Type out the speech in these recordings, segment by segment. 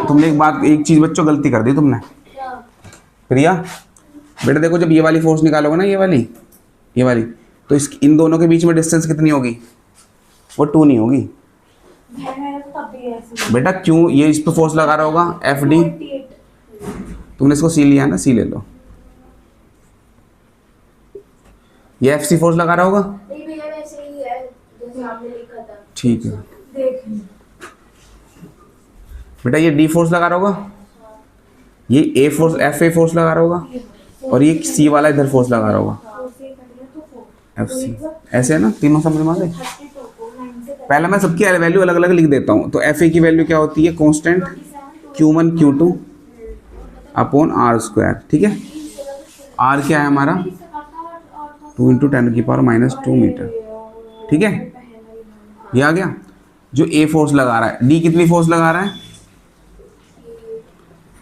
तुमने एक चीज बच्चों गलती कर दी तुमने। प्रिया बेटा देखो, जब ये वाली फोर्स निकालोगे ना, ये वाली, तो इस इन दोनों के बीच में डिस्टेंस कितनी होगी? वो 2 नहीं होगी बेटा। क्यों? ये इस पे फोर्स लगा रहा होगा एफ डी। तुमने इसको सी लिया ना, सी ले लो। ये एफ सी फोर्स लगा रहा होगा। ठीक है बेटा, ये डी फोर्स लगा रहा होगा, ये a force F a force लगा रहा होगा, और ये सी वाला इधर फोर्स लगा रहा होगा एफ सी। ऐसे है ना, तीनों समझ में आ गए। पहले मैं सबकी वैल्यू अलग अलग लिख देता हूँ। तो एफ ए की वैल्यू क्या होती है? Constant Q1 Q2 upon r square. ठीक है, आर क्या है हमारा? 2 × 10⁻⁻² मीटर। ठीक है, ये आ गया। जो ए फोर्स लगा रहा है, डी कितनी फोर्स लगा रहा है?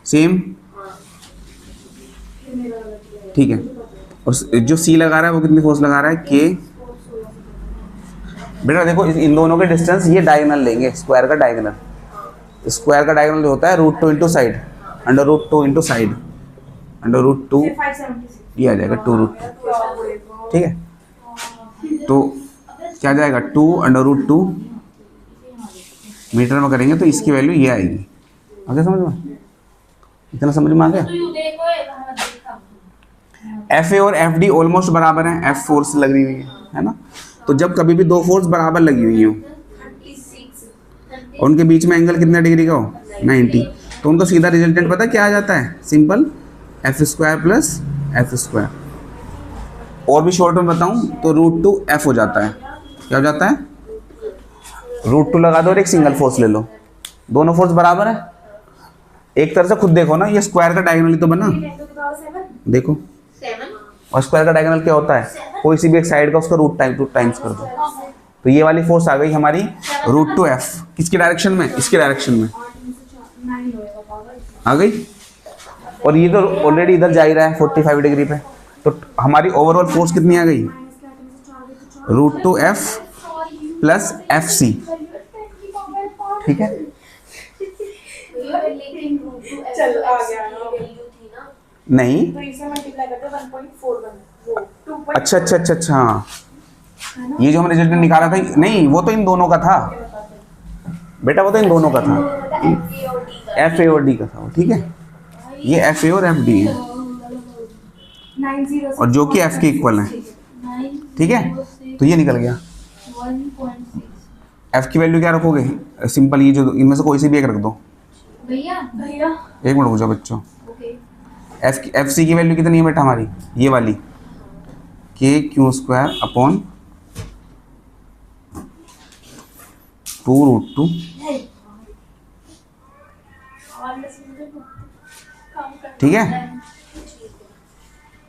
सेम। ठीक है, और जो सी लगा रहा है वो कितनी फोर्स लगा रहा है? के। बेटा देखो, इन दोनों के डिस्टेंस, ये डायगोनल लेंगे, स्क्वायर का डायगोनल। स्क्वायर का डायगोनल जो होता है √2 × साइड, √2 × साइड, √2, ये आ जाएगा 2√2। ठीक है, तो क्या जाएगा? 2 √2 मीटर में करेंगे तो इसकी वैल्यू ये आएगी। आगे समझ में? इतना समझ में आ गया? एफ ए और एफ डी ऑलमोस्ट बराबर है, एफ फोर्स लगी हुई है ना। तो जब कभी भी दो फोर्स बराबर लगी हुई हो और उनके बीच में एंगल कितने डिग्री का हो? 90, तो उनका सीधा रिजल्टेंट पता क्या आ जाता है? Simple, F square plus F square. और भी शॉर्ट में बताऊं तो √2 एफ हो जाता है। क्या हो जाता है? √2 लगा दो और एक सिंगल फोर्स ले लो, दोनों फोर्स बराबर है। एक तरह से खुद देखो ना, ये स्क्वायर का डायगोनल तो बना, देखो। और स्क्वायर का डायगोनल क्या होता है? कोई सी भी एक साइड का उसका √2 टाइम्स कर दो। तो ये वाली फोर्स आ गई हमारी √2 एफ। किसकी डायरेक्शन में? इसके डायरेक्शन में आ गई। और ये तो ऑलरेडी इधर जा ही रहा है 45 डिग्री पे। तो हमारी ओवरऑल फोर्स कितनी आ गई? √2 एफ प्लस एफ सी। ठीक है, चलो आ गया नहीं, तो इसे मल्टीप्लाई करते हैं 1.41। अच्छा हाँ, ये जो हमने रिजल्ट निकाला था, नहीं वो तो इन दोनों का था बेटा, वो तो इन दोनों का था, एफ ए और डी का था। ठीक है, ये एफ ए और एफ डी है, और जो कि एफ के इक्वल है। ठीक है, तो ये निकल गया। एफ की वैल्यू क्या रखोगे? सिंपल, ये जो इनमें से कोई सी भी एक रख दो। भैया एक मिनट पूछो बच्चों, एफ सी की वैल्यू कितनी है बेटा हमारी? ये वाली KQ² अपॉन 2√2। ठीक है,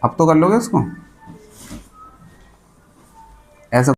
अब तो कर लोगे इसको ऐसा।